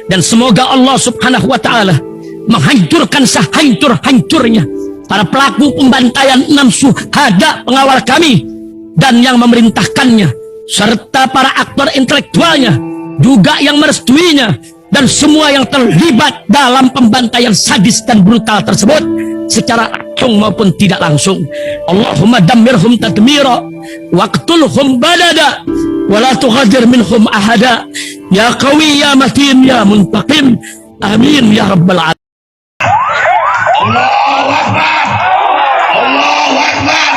Dan semoga Allah subhanahu wa ta'ala menghancurkan sehancur-hancurnya para pelaku pembantaian 6 syuhada pengawal kami dan yang memerintahkannya, serta para aktor intelektualnya juga yang merestuinya, dan semua yang terlibat dalam pembantaian sadis dan brutal tersebut secara langsung maupun tidak langsung. Allahumma dammirhum tadmira waqtulhum balada wala tughadir minhum ahada ya qawi ya matin ya muntaqim amin ya rabbal alamin. Allahu akbar, Allahu akbar.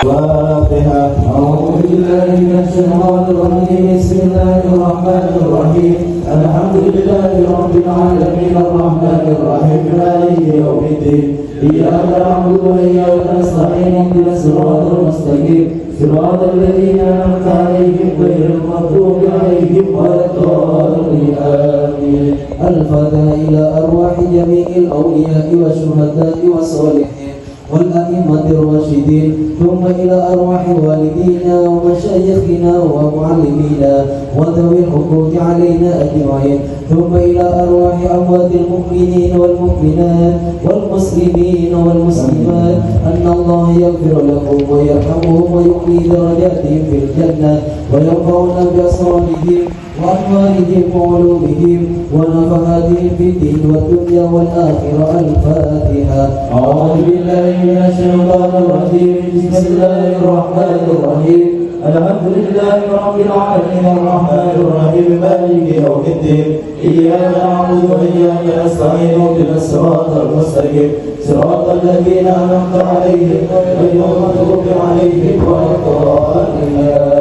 أعوذ بالله من الشيطان الرجيم بسم الله الرحمن الرحيم الحمد لله رب العالمين الرحمن الرحيم مالك يوم الدين إياك نعبد وإياك نستعين اهدنا الصراط المستقيم صراط الذين أنعمت عليهم غير المغضوب عليهم ولا الضالين آمين. الفاتحة إلى أرواح جميع الأولياء والشهداء والصالحين والأئمة الراشدين، ثم إلى أرواح والدينا ومشايخنا ومعلمينا وذوي الحقوق علينا أجمعين، ثم إلى أرواح أموات المؤمنين والمؤمنات والمسلمين والمسلمات أن الله يغفر لهم ويرحمهم ويعلي درجاتهم في الجنة ويرفعنا بأسرارهم وأموالهم وعلومهم ونفحاتهم في الدين والدنيا والآخرة. الفاتحة. أعوذ بالله من الشيطان الرجيم بسم الله الرحمن الرحيم الحمد لله رب العالمين الرحمن الرحيم مالك يوم الدين إياك نعبد وإياك نستعين اهدنا الصراط المستقيم صراط الذين أنعمت عليهم غير المغضوب عليهم ولا الضالين.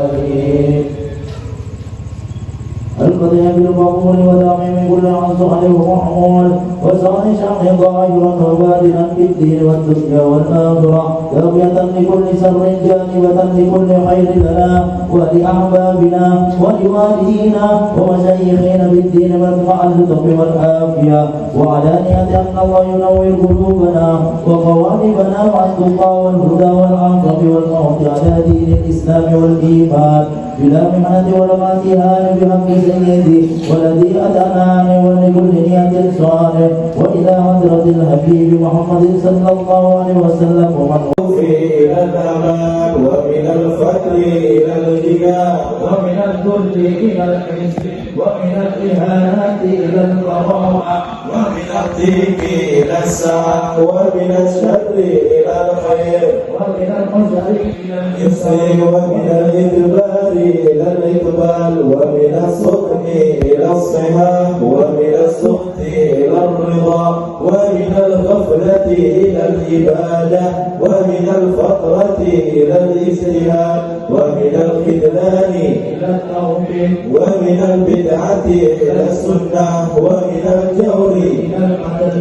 الفتح بالمقبول وداعي من كل عنصر ومحمول وسعي شرح ظاهرا وباطنا في الدين والدنيا والآخرة تربية لكل شر جانبة لكل خير لنا ولأحبابنا ولوالدينا ومشايخنا بالدين مدفع اللطف والعافية وعلانية أن الله ينور قلوبنا وقوالبنا مع التقى والهدى والعفو والموت على دين الإسلام والإيمان بلا محنة ولا امتهان بحق سيدي والذي أتاناني ولكل نية صالح وإلى حضرة الحبيب محمد صلى الله عليه وسلم ومن إلى الأمان ومن الفقر إلى الغنى ومن الذل إلى العز ومن الإهانة إلى الكرامة ومن الضيق إلى السعة ومن الشر إلى الخير ومن الحزن إلى اليسر ومن الإدبار إلى الإقبال ومن الصدق إلى الصحة ومن السخط إلى الرضا ومن الغفلة إلى العبادة ومن الفقرة إلى الاجتهاد ومن الخذلان إلى التوفيق ومن البدعة إلى السنة ومن الجور إلى العدل.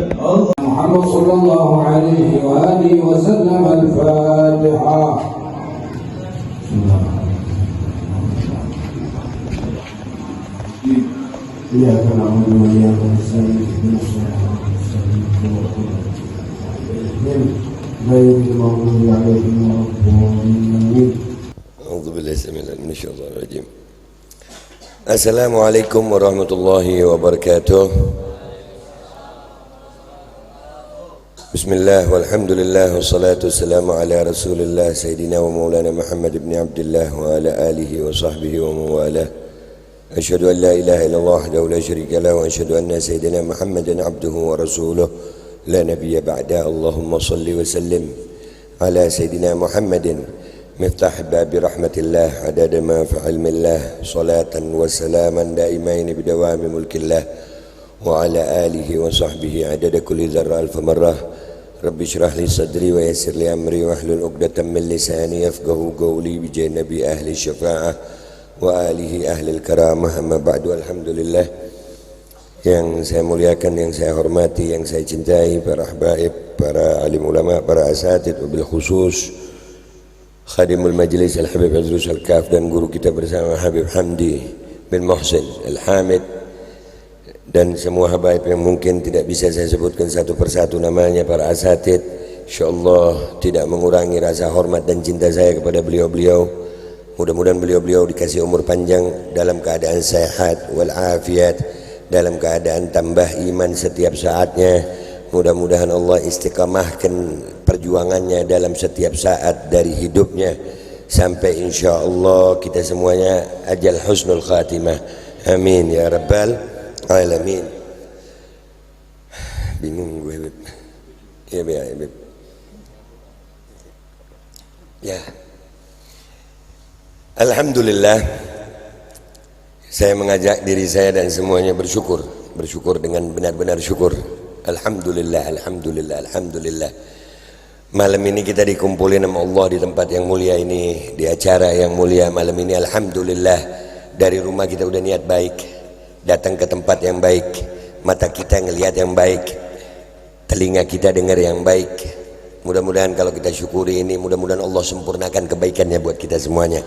محمد صلى الله عليه وآله وسلم. الفاتحة. إياك نعبد وإياك نستعين اهدنا الصراط المستقيم غير المغضوب عليهم ولا الضالين. أعوذ بالله السميع العليم من الشيطان الرجيم. Assalamualaikum warahmatullahi wabarakatuh. Bismillah walhamdulillah wassalatu wassalamu ala rasulillah Sayyidina wa maulana Muhammad ibn Abdullah wa ala alihi wa sahbihi wa mawalah. Asyhadu an la ilaha illallah wahdahu la syarika lahu wa asyhadu anna Sayyidina Muhammadan abduhu wa rasuluh la nabiyya ba'da. Allahumma salli wa sallim ala Sayyidina Muhammadin miftah babi rahmatillah adada ma fi ilmillah salatan wa salaman daimain bidawami mulkillah wa ala alihi wa sahbihi adada kulli dharra alf marrah. Rabbi syrah li sadri wa yassir li amri wa hlul uqdatan min lisani yafqahu qawli bi janabi ahli syafa'ah wa alihi ahli karamah. Amma ba'du. Alhamdulillah, yang saya muliakan, yang saya hormati, yang saya cintai, para habaib, para alim ulama, para asatid, wabil khusus khadimul majlis Al-Habib Azrus Al-Kaf dan guru kita bersama Habib Hamdi bin Muhsin Al-Hamid, dan semua habaib yang mungkin tidak bisa saya sebutkan satu persatu namanya, para asatid, insyaallah tidak mengurangi rasa hormat dan cinta saya kepada beliau-beliau. Mudah-mudahan beliau-beliau dikasih umur panjang dalam keadaan sehat wal afiat, dalam keadaan tambah iman setiap saatnya. Mudah-mudahan Allah istiqamahkan perjuangannya dalam setiap saat dari hidupnya sampai insya Allah kita semuanya ajal husnul khatimah. Amin ya rabbal alamin. Bingung gue, Beb. Ya, Beb. Ya. Alhamdulillah, saya mengajak diri saya dan semuanya bersyukur dengan benar-benar syukur. Alhamdulillah. Malam ini kita dikumpulin sama Allah di tempat yang mulia ini, di acara yang mulia malam ini. Alhamdulillah, dari rumah kita udah niat baik, datang ke tempat yang baik, mata kita ngelihat yang baik, telinga kita dengar yang baik. Mudah-mudahan kalau kita syukuri ini, mudah-mudahan Allah sempurnakan kebaikannya buat kita semuanya.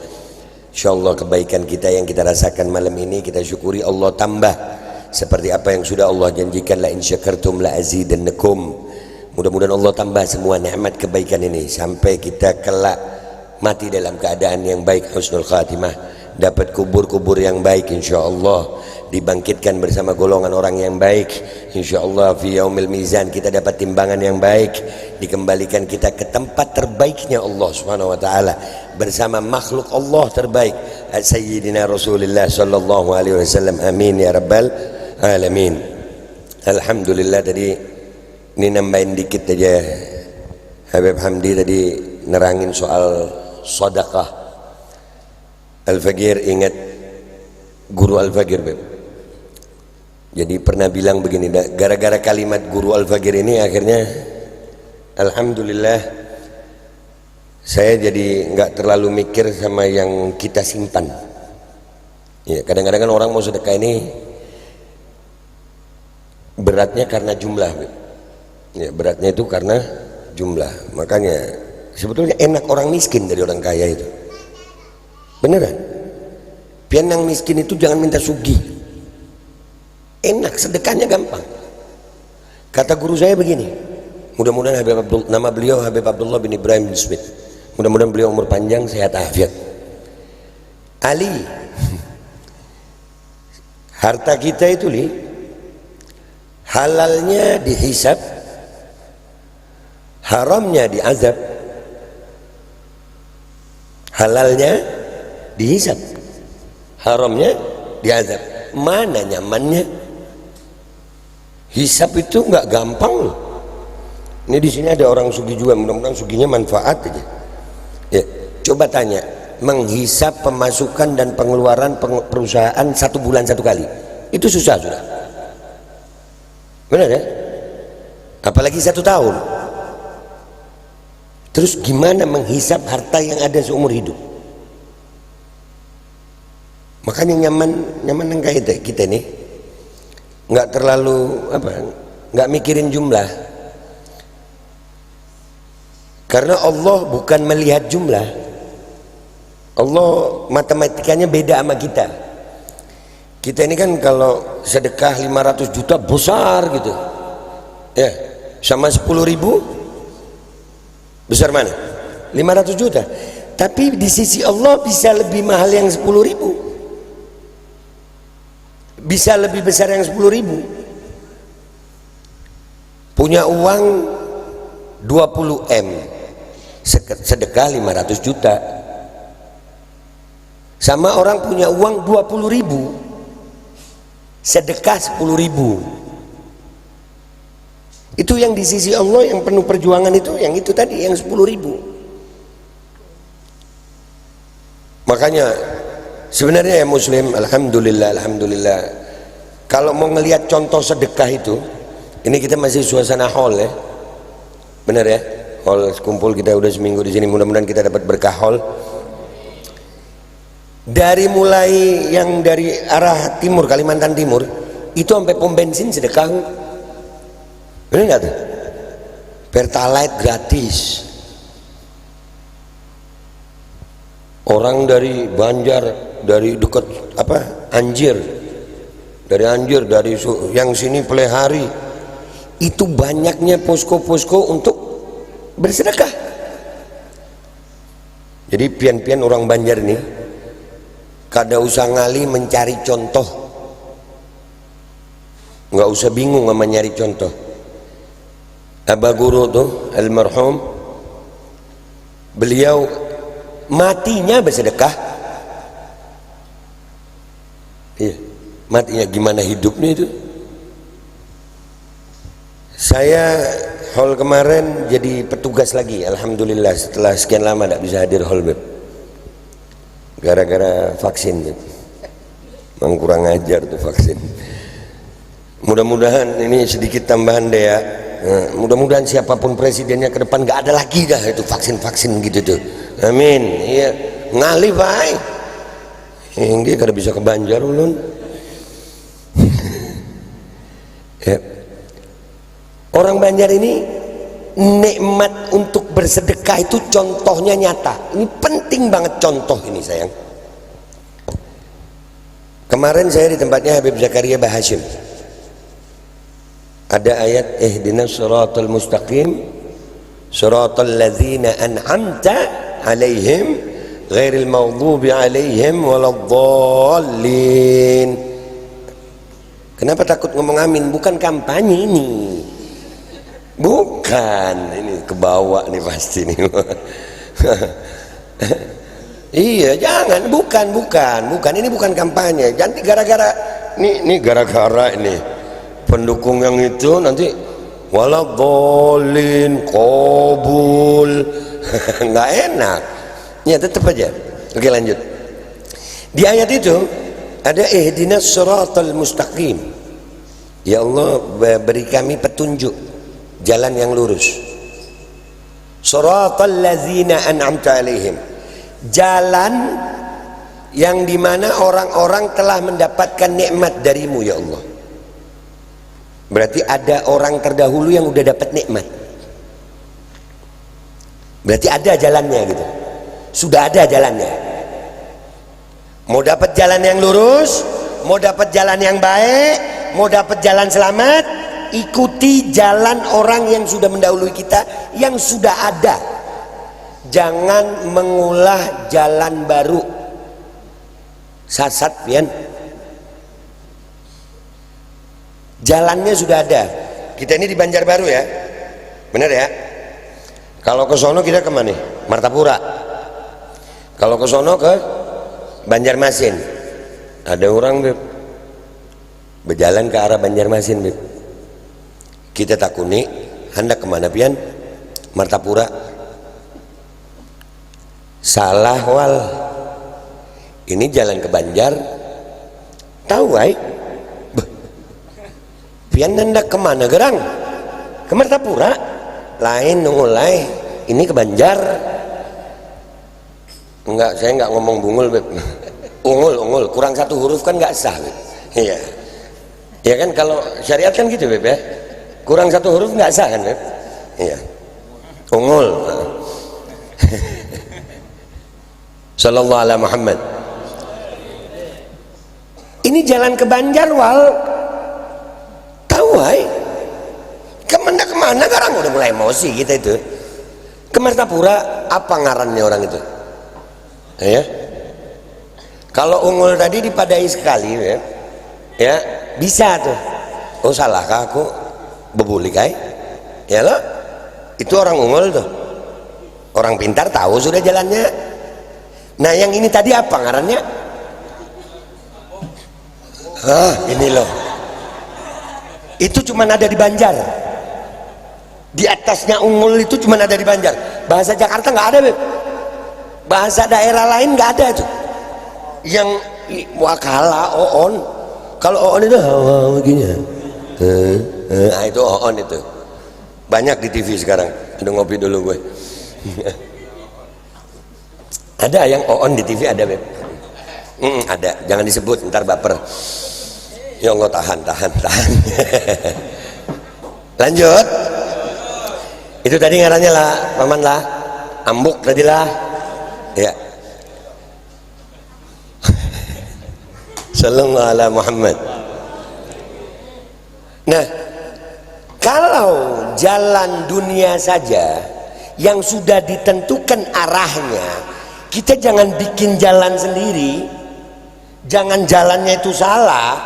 InsyaAllah kebaikan kita yang kita rasakan malam ini kita syukuri, Allah tambah seperti apa yang sudah Allah janjikan, la in syakartum la azidannakum. Mudah-mudahan Allah tambah semua nikmat kebaikan ini sampai kita kelak mati dalam keadaan yang baik, husnul khatimah, dapat kubur-kubur yang baik insyaallah, dibangkitkan bersama golongan orang yang baik insyaallah. Fi yaumil mizan kita dapat timbangan yang baik, dikembalikan kita ke tempat terbaiknya Allah Subhanahu wa taala bersama makhluk Allah terbaik Sayyidina Rasulullah sallallahu alaihi wasallam. Amin ya rabbal alamin. Alhamdulillah, tadi ini nambahin dikit aja. Habib Hamdi tadi nerangin soal sedekah. Al-Faqir ingat guru Al-Faqir, Beb. Jadi pernah bilang begini, gara-gara kalimat guru Al-Faqir ini akhirnya alhamdulillah saya jadi nggak terlalu mikir sama yang kita simpan. Ya, kadang-kadang kan orang mau sedekah ini beratnya karena jumlah, Beb. Ya, beratnya itu karena jumlah. Makanya sebetulnya enak orang miskin dari orang kaya itu. Beneran. Pian yang miskin itu jangan minta sugih. Enak, sedekahnya gampang. Kata guru saya begini, mudah-mudahan nama beliau Habib Abdullah bin Ibrahim bin Smith, mudah-mudahan beliau umur panjang, sehat afiat. Ali, harta kita itu halalnya dihisab, haramnya diazab. Halalnya dihisab, haramnya diazab. Mana nyamannya? Hisab itu nggak gampang loh. Ini di sini ada orang sugih juga, mudah-mudahan sugihnya manfaat aja. Ya, coba tanya, menghisab pemasukan dan pengeluaran perusahaan 1 bulan 1 kali, itu susah sudah. Benar ya? Apalagi 1 tahun. Terus gimana menghisab harta yang ada seumur hidup? Makanya nyaman yang kayak kita nih nggak terlalu nggak mikirin jumlah, karena Allah bukan melihat jumlah. Allah matematikanya beda sama kita. Kita ini kan kalau sedekah 500 juta besar gitu ya, sama 10.000 besar mana? 500 juta. Tapi di sisi Allah bisa lebih mahal yang 10.000, bisa lebih besar yang 10.000. Punya uang 20 M, sedekah 500 juta, sama orang punya uang 20.000, sedekah 10.000. Itu yang di sisi Allah yang penuh perjuangan itu, yang itu tadi, yang 10.000. Makanya sebenarnya ya muslim, alhamdulillah, kalau mau ngelihat contoh sedekah itu, ini kita masih suasana hall ya, benar ya, hall kumpul kita udah seminggu di sini, mudah-mudahan kita dapat berkah hall. Dari mulai yang dari arah timur, Kalimantan Timur, itu sampai pom bensin sedekah, benar nggak tuh? Pertalite gratis. Orang dari Banjar, dari dekat Anjir, dari yang sini Pelehari, itu banyaknya posko-posko untuk bersedekah. Jadi pian-pian orang Banjar ini kada usah ngali mencari contoh. nggak usah bingung sama nyari contoh. Abah Guru tuh almarhum, beliau matinya bersedekah. Iya, matinya gimana hidupnya itu. Saya hall kemarin jadi petugas lagi, alhamdulillah, setelah sekian lama tidak bisa hadir hall, Beb. Gara-gara vaksin, Beb. Memang kurang ajar tuh vaksin. Mudah-mudahan ini sedikit tambahan deh ya. Nah, mudah-mudahan siapapun presidennya ke depan nggak ada lagi dah itu vaksin-vaksin gitu tuh. Amin. Iya, ngalih baik. Ini kada bisa ke Banjar ulun. Ya. Orang Banjar ini nikmat untuk bersedekah itu contohnya nyata. Ini penting banget contoh ini sayang. Kemarin saya di tempatnya Habib Zakaria Bahashim. Ada ayat ihdinas siratal mustaqim siratal ladzina an'amta alaihim ghairil maghdubi alaihim waladdallin. Kenapa takut ngomong amin? Bukan kampanye ini. Bukan, ini kebawa nih pasti nih. Iya, jangan, bukan. Ini bukan kampanye. Jangan gara-gara ini gara-gara ini. Pendukung yang itu nanti waladhdallin qabul. Nggak enak ya, tetap aja. Oke, lanjut. Di ayat itu ada ihdinas siratal mustaqim, ya Allah beri kami petunjuk jalan yang lurus. Siratal ladzina an'amta alaihim, jalan yang dimana orang-orang telah mendapatkan nikmat darimu ya Allah. Berarti ada orang terdahulu yang udah dapat nikmat. Berarti ada jalannya gitu. Sudah ada jalannya. Mau dapat jalan yang lurus, mau dapat jalan yang baik, mau dapat jalan selamat, ikuti jalan orang yang sudah mendahului kita, yang sudah ada. Jangan mengulah jalan baru. Sasat, pian. Jalannya sudah ada. Kita ini di Banjarbaru ya, benar ya? Kalau ke sono kita kemana? Martapura. Kalau ke sono ke Banjarmasin. Ada orang, Beb, berjalan ke arah Banjarmasin, Beb. Kita takuni, hendak kemana pian? Martapura. Salah wal. Ini jalan ke Banjar. Tahu ay? Pian hendak kemana gerang? Ke Martapura. Lain nungulai. Ini ke Banjar. Enggak, saya enggak ngomong bungul, Beb. Ungul, kurang satu huruf kan enggak sah, Beb. Iya. Ya kan kalau syariat kan gitu, Beb ya. Kurang satu huruf enggak sah kan, Beb. Iya. Ungul. Sallallahu alaihi Muhammad. Ini jalan ke Banjar wal. Wahai, kemana sekarang udah mulai emosi kita itu. Ke Martapura apa ngarannya orang itu? Ya. Kalau ungul tadi dipadai sekali, ya bisa tuh. Oh salahkah aku bebulik ay? Ya lo, itu orang ungul tuh. Orang pintar tahu sudah jalannya. Nah yang ini tadi apa ngarannya? Ini loh. Itu cuma ada di Banjar. Di atasnya ungul itu cuma ada di Banjar. Bahasa Jakarta nggak ada, Beb. Bahasa daerah lain nggak ada tuh. Yang wakala oon. Kalau oon itu begini. Nah itu oon itu. Banyak di TV sekarang. Udah ngopi dulu gue. Ada yang oon di TV ada, Beb. Ada. Jangan disebut ntar baper. Ya Allah, tahan. Lanjut. Itu tadi ngarannya lah, paman lah, ambuk tadi lah, ya. Sallallahu ala Muhammad. Nah, kalau jalan dunia saja yang sudah ditentukan arahnya, kita jangan bikin jalan sendiri, jangan jalannya itu salah.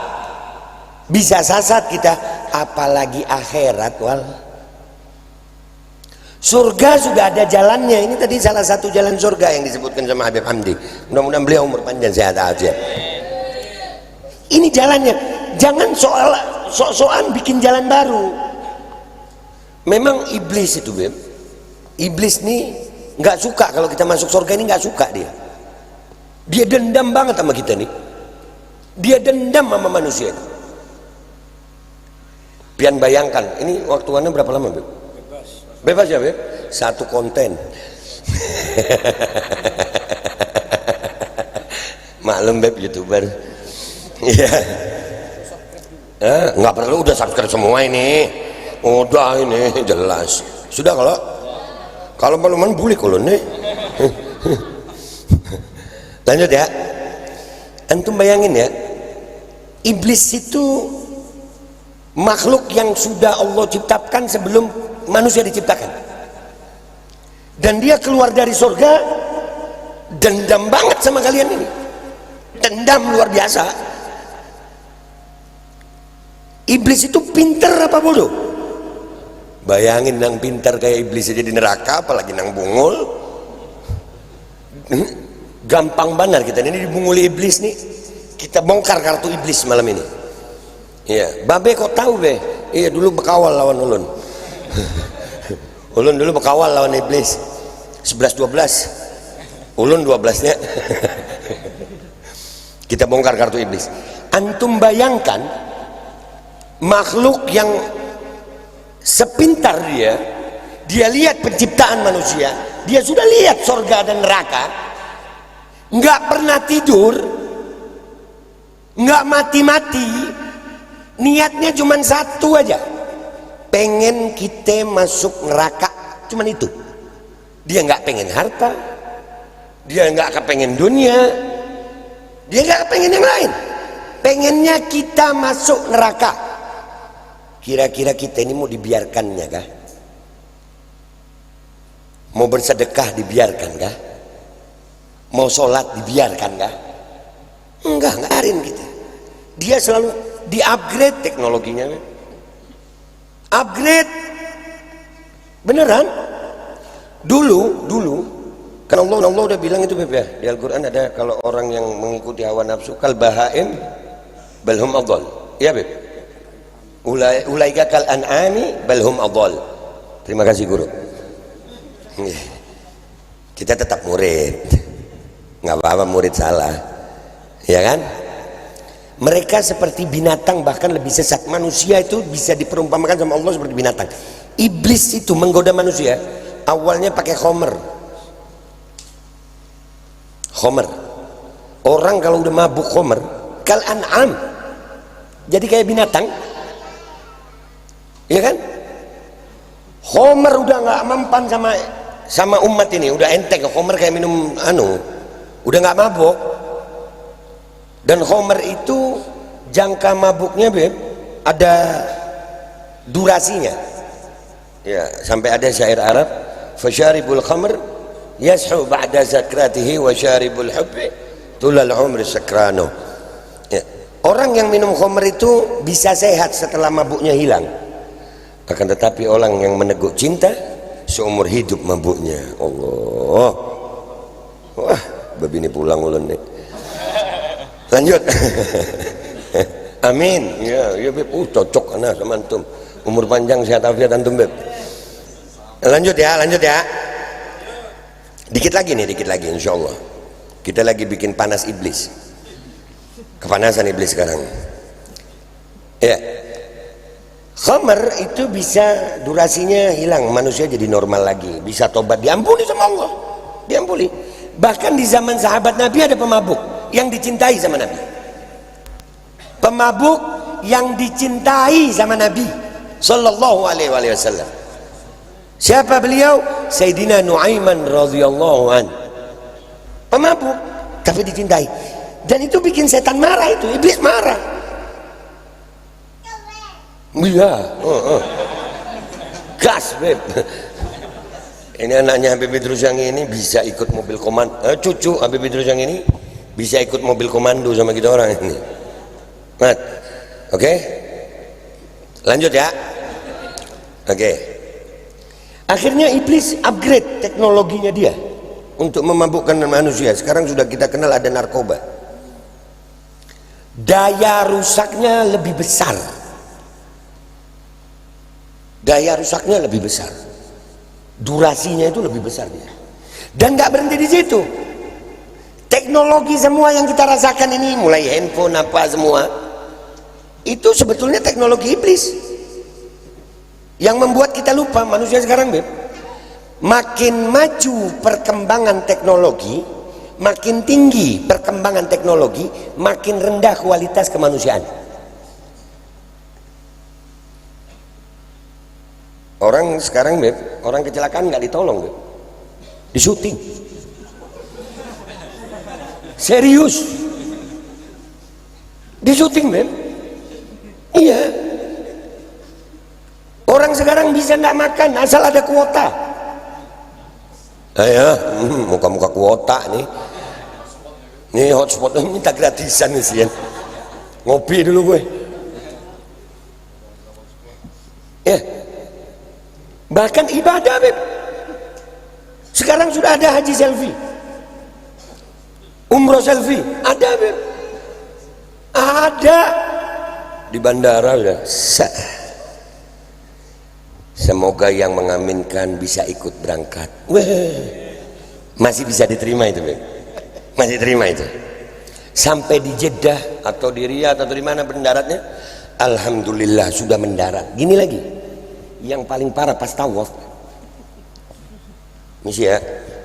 Bisa sasat kita, apalagi akhirat wal. Surga sudah ada jalannya. Ini tadi salah satu jalan surga yang disebutkan sama Habib Hamdi. Mudah-mudahan beliau umur panjang sehat aja. Ini jalannya. Jangan soal-soal bikin jalan baru. Memang iblis itu, Beb. Iblis nih nggak suka kalau kita masuk surga ini, nggak suka dia. Dia dendam banget sama kita nih. Dia dendam sama manusia. Pian bayangkan, ini waktu Anda berapa lama, Beb? Bebas ya, Beb? Satu konten. Maklum, Beb, YouTuber. Iya. Nggak perlu, udah subscribe semua ini. Udah ini jelas. Sudah kalau belum boleh kalau nih. Lanjut ya. Antum bayangin ya. Iblis itu makhluk yang sudah Allah ciptakan sebelum manusia diciptakan, dan dia keluar dari surga dendam banget sama kalian ini, dendam luar biasa. Iblis itu pinter apa bodoh? Bayangin nang pinter kayak iblis aja di neraka, apalagi nang bungul. Gampang banget kita ini dibunguli iblis nih. Kita bongkar kartu iblis malam ini. Iya, Babe kok tahu, Be? Iya, dulu bekawal lawan Ulun. Ulun dulu bekawal lawan iblis. 11-12. Ulun 12-nya. Kita bongkar kartu iblis. Antum bayangkan makhluk yang sepintar dia lihat penciptaan manusia, dia sudah lihat surga dan neraka, nggak pernah tidur, nggak mati-mati. Niatnya cuma satu aja, pengen kita masuk neraka, cuman itu. Dia nggak pengen harta, dia nggak kepengen dunia, dia nggak kepengen yang lain, pengennya kita masuk neraka. Kira-kira kita ini mau dibiarkannya kah? Mau bersedekah dibiarkan kah? Mau sholat dibiarkan kah? Enggak, ngarin kita. Dia selalu di-upgrade teknologinya, upgrade beneran. Dulu kan Allah udah bilang itu, Beb, ya, di Al-Quran ada, kalau orang yang mengikuti hawa nafsu kal bahaim balhum adol, ya, Beb. Ulaika kal an'ami balhum adol. Terima kasih guru. Kita tetap murid, nggak apa-apa murid salah, ya kan? Mereka seperti binatang, bahkan lebih sesat. Manusia itu bisa diperumpamakan sama Allah seperti binatang. Iblis itu menggoda manusia awalnya pakai khomer. Orang kalau udah mabuk khomer, kal an'am, jadi kayak binatang, ya kan? Khomer udah nggak mempan sama umat ini, udah enteng. Khomer kayak minum udah nggak mabuk. Dan khomer itu jangka mabuknya, Beb, ada durasinya. Ya, sampai ada syair Arab, fasyaribul khamr yashu ba'da zakratihi wa syaribul hubbi tulal umri sakrano. Ya. Orang yang minum khomer itu bisa sehat setelah mabuknya hilang. Akan tetapi orang yang meneguk cinta seumur hidup mabuknya. Allah. Wah, babi ini pulang ulun nih. Lanjut. Amin. Ya, Beb. Cocok ana sama antum. Umur panjang sehat afiat antum, Beb. Lanjut ya. Dikit lagi insyaallah. Kita lagi bikin panas iblis. Kepanasan iblis sekarang. Ya. Khamar itu bisa durasinya hilang, manusia jadi normal lagi, bisa tobat, diampuni sama Allah. Diampuni. Bahkan di zaman sahabat Nabi ada pemabuk yang dicintai sama Nabi. Pemabuk yang dicintai sama Nabi sallallahu alaihi wasallam. Siapa beliau? Sayyidina Nuaiman radhiyallahu an. Pemabuk tapi dicintai. Dan itu bikin setan marah, itu iblis marah. Iya, gas, Beb. Ini anaknya Habib Idrus yang ini bisa ikut mobil komando, cucu Habib Idrus yang ini bisa ikut mobil komando sama kita orang ini. Mat, oke? Lanjut ya. Oke. Akhirnya iblis upgrade teknologinya dia untuk memabukkan manusia. Sekarang sudah kita kenal ada narkoba. Daya rusaknya lebih besar. Daya rusaknya lebih besar. Durasinya itu lebih besar dia. Dan nggak berhenti di situ. Teknologi semua yang kita rasakan ini, mulai handphone apa semua, itu sebetulnya teknologi iblis yang membuat kita lupa. Manusia sekarang, Beb, makin maju perkembangan teknologi, makin tinggi perkembangan teknologi, makin rendah kualitas kemanusiaan. Orang sekarang, Beb, orang kecelakaan nggak ditolong, Beb, di syuting. Serius, di syuting, Beb. Iya. Orang sekarang bisa nggak makan asal ada kuota. Ayo, muka-muka kuota nih. Nih hotspot minta gratisan nih sih. Ngopi dulu gue. Ya. Bahkan ibadah, Beb. Sekarang sudah ada haji selfie, umroh selfie, ada, Beb. Ada di bandara udah. Semoga yang mengaminkan bisa ikut berangkat. Wah, masih bisa diterima itu, Beb. Masih terima itu. Sampai di Jeddah atau di Riyadh atau di mana mendaratnya, alhamdulillah sudah mendarat. Gini lagi, yang paling parah pas tawaf. Misi ya,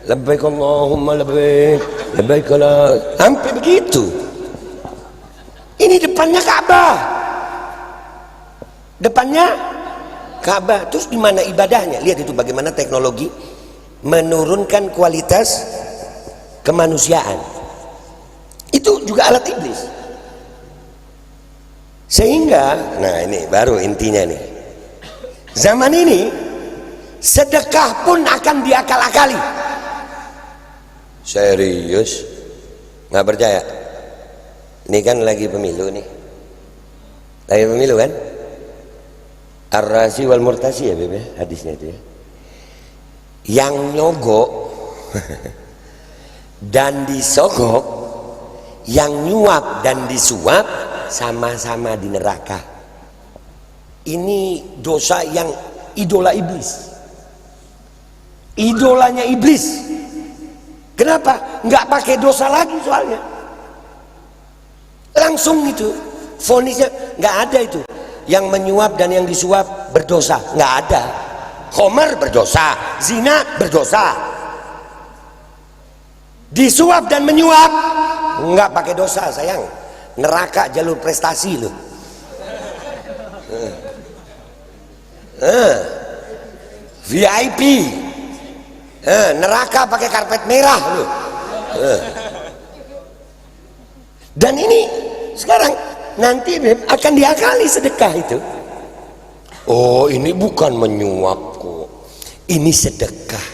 labbaik Allahumma labbaik, labbaik la, sampai begitu. Ini depannya Ka'bah, depannya Ka'bah. Terus di mana ibadahnya? Lihat itu bagaimana teknologi menurunkan kualitas kemanusiaan. Itu juga alat iblis. Sehingga, nah ini baru intinya nih. Zaman ini sedekah pun akan diakal-akali. Serius? Nggak percaya? Ini kan lagi pemilu nih. Lagi pemilu kan? Ar-Razi wal Murtasi ya, Beb, hadisnya itu ya. Yang nyogok dan disogok, yang nyuap dan disuap sama-sama di neraka. Ini dosa yang idola iblis. Idolanya iblis. Kenapa? Nggak pakai dosa lagi soalnya. Langsung itu vonisnya nggak ada itu. Yang menyuap dan yang disuap berdosa, nggak ada. Khomer berdosa, zina berdosa. Disuap dan menyuap nggak pakai dosa, sayang. Neraka jalur prestasi loh. VIP. Neraka pakai karpet merah loh. Dan ini sekarang nanti, Beb, akan diakali sedekah itu. Oh, ini bukan menyuap kok, ini sedekah.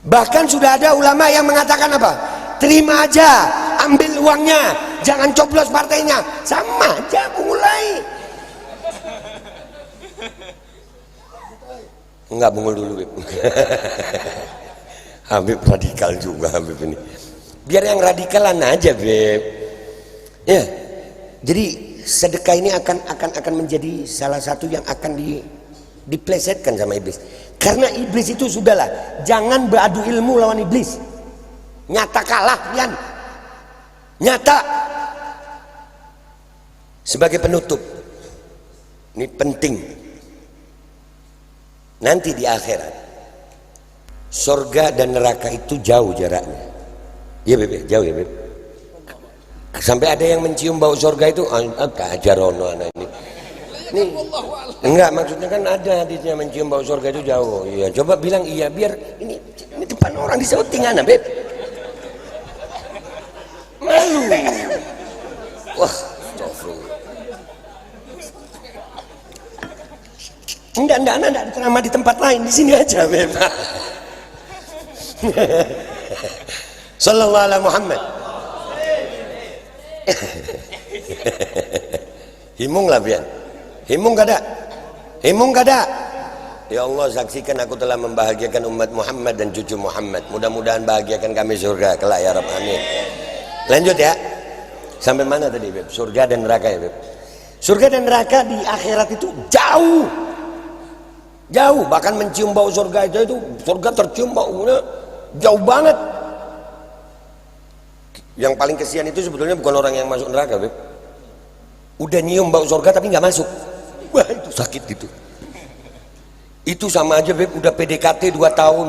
Bahkan sudah ada ulama yang mengatakan apa? Terima aja, ambil uangnya, jangan coblos partainya, sama aja mulai. Enggak, bungul dulu, Beb. Habib radikal juga, Habib ini. Biar yang radikalan aja, Beb. Ya. Jadi sedekah ini akan menjadi salah satu yang akan diplesetkan sama iblis. Karena iblis itu sudahlah, jangan beradu ilmu lawan iblis. Nyata kalah kalian. Nyata. Sebagai penutup, ini penting. Nanti di akhirat, surga dan neraka itu jauh jaraknya. Iya, Beb, jauh ya, Beb. Sampai ada yang mencium bau surga itu, kajarono anak ini. Nih, enggak, maksudnya kan ada hadisnya mencium bau surga itu jauh. Iya, coba bilang iya, biar ini depan orang di syuting anak, Beb. Malu. Wah, astagfirullah. Enggak ceramah di tempat lain, di sini aja, Beb. Sallallahu alaihi Muhammad. Himung lah, Bian. Himung gak ada? Himung gak ada? Ya Allah, saksikan aku telah membahagiakan umat Muhammad dan cucu Muhammad. Mudah-mudahan bahagiakan kami surga kelak ya Rabb, amin. Lanjut ya. Sampai mana tadi Beb? Surga dan neraka ya Beb? Surga dan neraka di akhirat itu jauh. Jauh, bahkan mencium bau surga itu surga tercium baunya jauh banget. Yang paling kesian itu sebetulnya bukan orang yang masuk neraka Beb. Udah nyium bau surga tapi nggak masuk. Wah, itu sakit gitu. Itu sama aja Beb, udah PDKT 2 tahun,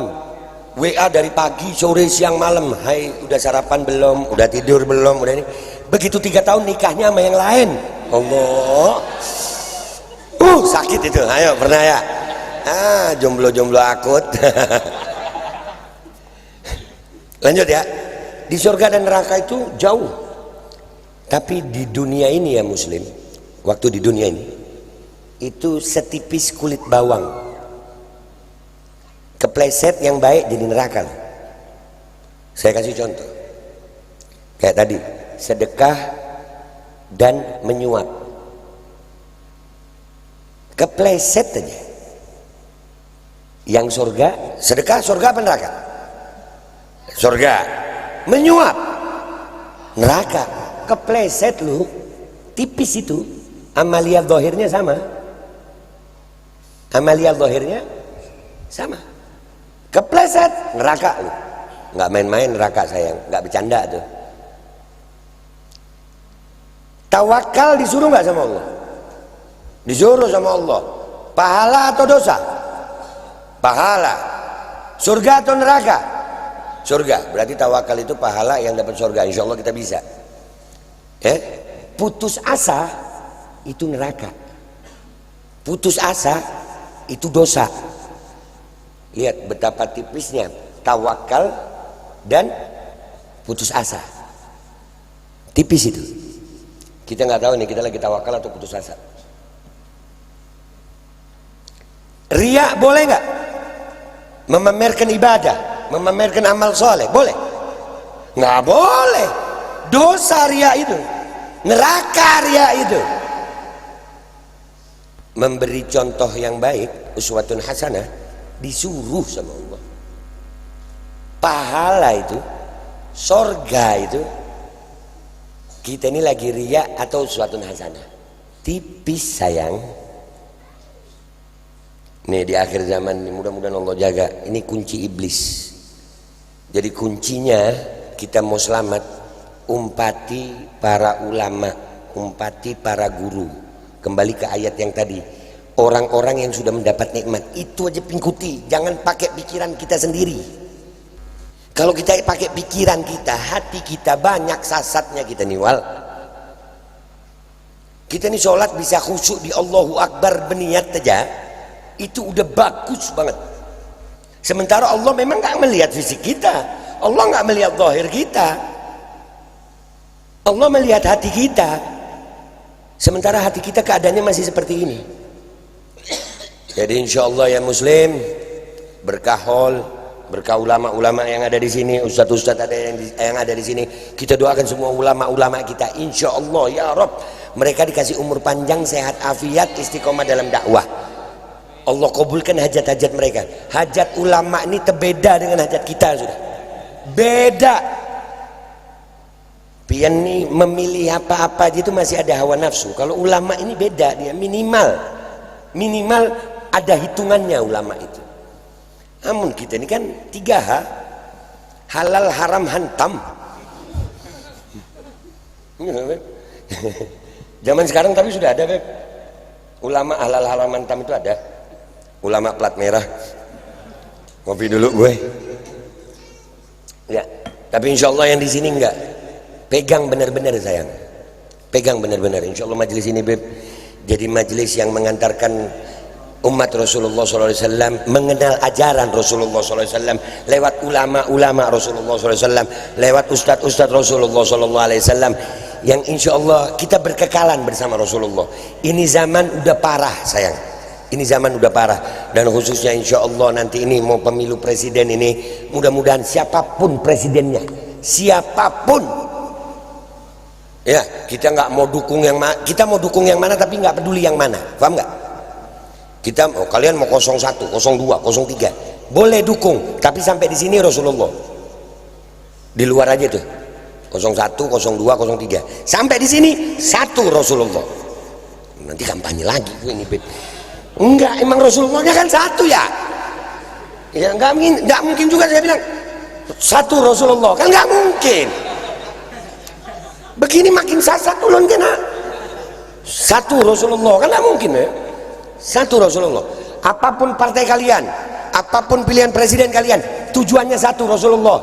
WA dari pagi, sore, siang, malam. Hai, udah sarapan belum? Udah tidur belum? Udah ini. Begitu 3 tahun nikahnya sama yang lain. Allah. Sakit itu. Ayo, pernah ya? Jomblo-jomblo akut. Lanjut ya. Di surga dan neraka itu jauh. Tapi di dunia ini ya Muslim, waktu di dunia ini itu setipis kulit bawang. Kepleset yang baik jadi neraka. Saya kasih contoh. Kayak tadi, sedekah dan menyuap. Kepleset aja. Yang surga, sedekah surga apa neraka? Surga. Menyuap neraka. Kepleset lu, tipis itu. Amalia zahirnya sama. Amalia zahirnya sama. Kepleset neraka lu. Nggak main-main neraka sayang, nggak bercanda tuh. Tawakal disuruh nggak sama Allah? Disuruh sama Allah. Pahala atau dosa? Pahala. Surga atau neraka? Surga. Berarti tawakal itu pahala yang dapat surga. Insya Allah kita bisa. Putus asa itu neraka. Putus asa itu dosa. Lihat betapa tipisnya tawakal dan putus asa. Tipis itu. Kita nggak tahu nih kita lagi tawakal atau putus asa. Riya boleh nggak? Memamerkan ibadah, memamerkan amal soleh, boleh? Nggak boleh. Dosa riya itu, neraka riya itu. Memberi contoh yang baik, uswatun hasanah, disuruh sama Allah. Pahala itu, sorga itu, kita ini lagi riya atau uswatun hasanah? Tipis sayang. Nih di akhir zaman ini mudah-mudahan Allah jaga. Ini kunci iblis. Jadi kuncinya kita mau selamat, umpati para ulama, umpati para guru. Kembali ke ayat yang tadi. Orang-orang yang sudah mendapat nikmat itu aja pingkuti, jangan pakai pikiran kita sendiri. Kalau kita pakai pikiran kita, hati kita banyak sasatnya kita nih wal. Kita nih sholat bisa khusyuk di Allahu Akbar berniat aja, itu udah bagus banget. Sementara Allah memang nggak melihat fisik kita, Allah nggak melihat zahir kita, Allah melihat hati kita. Sementara hati kita keadaannya masih seperti ini. Jadi insya Allah ya Muslim, berkah hall, berkah ulama-ulama yang ada di sini, ustadz-ustadz yang ada di sini, kita doakan semua ulama-ulama kita, insya Allah ya Rabb, mereka dikasih umur panjang, sehat afiat, istiqomah dalam dakwah. Allah kabulkan hajat-hajat mereka. Hajat ulama ini terbeda dengan hajat kita sudah. Beda. Pian nih memilih apa-apa itu masih ada hawa nafsu. Kalau ulama ini beda, dia minimal ada hitungannya ulama itu. Namun kita ini kan 3H, halal haram hantam. Zaman sekarang tapi sudah ada Beb. Ulama halal haram hantam itu ada. Ulama plat merah. Ngopi dulu gue. Ya, tapi insya Allah yang di sini enggak. Pegang benar-benar sayang. Pegang benar-benar. Insya Allah majelis ini Beb jadi majelis yang mengantarkan umat Rasulullah SAW mengenal ajaran Rasulullah SAW lewat ulama-ulama Rasulullah SAW, lewat ustadz-ustadz Rasulullah SAW, yang insya Allah kita berkekalan bersama Rasulullah. Ini zaman udah parah sayang, ini zaman udah parah. Dan khususnya insya Allah nanti ini mau pemilu presiden ini, mudah-mudahan siapapun presidennya, siapapun Ya, kita nggak mau dukung yang mana, kita mau dukung yang mana tapi nggak peduli yang mana, paham nggak? Kita kalian mau 01, 02, 03, boleh dukung, tapi sampai di sini Rasulullah. Di luar aja tuh, 01, 02, 03, sampai di sini satu Rasulullah. Nanti kampanye lagi gue ini, Beb. Enggak, emang Rasulullahnya kan satu ya. Ya nggak mungkin juga saya bilang satu Rasulullah, kan nggak mungkin. Begini makin sasat ulun kena satu Rasulullah, kan nggak mungkin ya. Satu Rasulullah. Apapun partai kalian, apapun pilihan presiden kalian, tujuannya satu Rasulullah.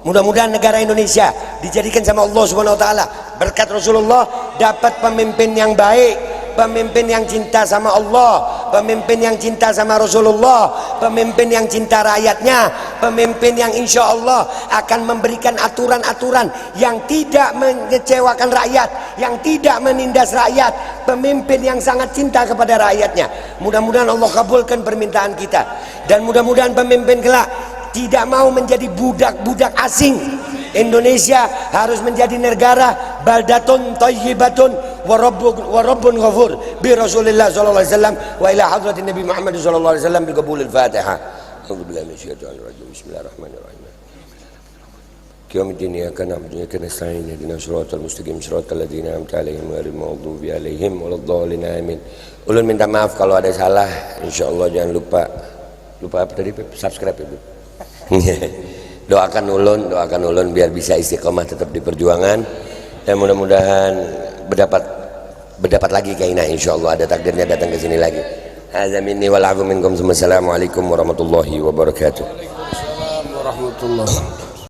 Mudah-mudahan negara Indonesia dijadikan sama Allah Subhanahu Wa Taala berkat Rasulullah dapat pemimpin yang baik, pemimpin yang cinta sama Allah, pemimpin yang cinta sama Rasulullah, pemimpin yang cinta rakyatnya, pemimpin yang insya Allah akan memberikan aturan-aturan yang tidak mengecewakan rakyat, yang tidak menindas rakyat, pemimpin yang sangat cinta kepada rakyatnya. Mudah-mudahan Allah kabulkan permintaan kita, dan mudah-mudahan pemimpin kelak tidak mau menjadi budak-budak asing. Indonesia harus menjadi negara baldatun thayyibatun wa rabbun ghafur bi Rasulillah sallallahu alaihi wasallam wa ila hadratin Nabi Muhammad sallallahu alaihi wasallam bi qabulil Fatihah. A'udzubillahi minasyaitonir rajim. Bismillahirrahmanirrahim. Qiyamul dunya kana abdunya kana sa'in hadina shiratal mustaqim shiratal ladzina an'amta 'alaihim ghairil maghdubi 'alaihim waladdallin amin. Ulun minta maaf kalau ada salah. Insyaallah jangan lupa apa tadi, subscribe ya, Bu. Doakan ulun biar bisa istiqomah tetap di perjuangan, dan mudah-mudahan berdapat lagi kainah, insyaallah ada takdirnya datang ke sini lagi. Hadza minni wal 'afwu minkum. Assalamualaikum warahmatullahi wabarakatuh. Waalaikumsalam warahmatullahi wabarakatuh.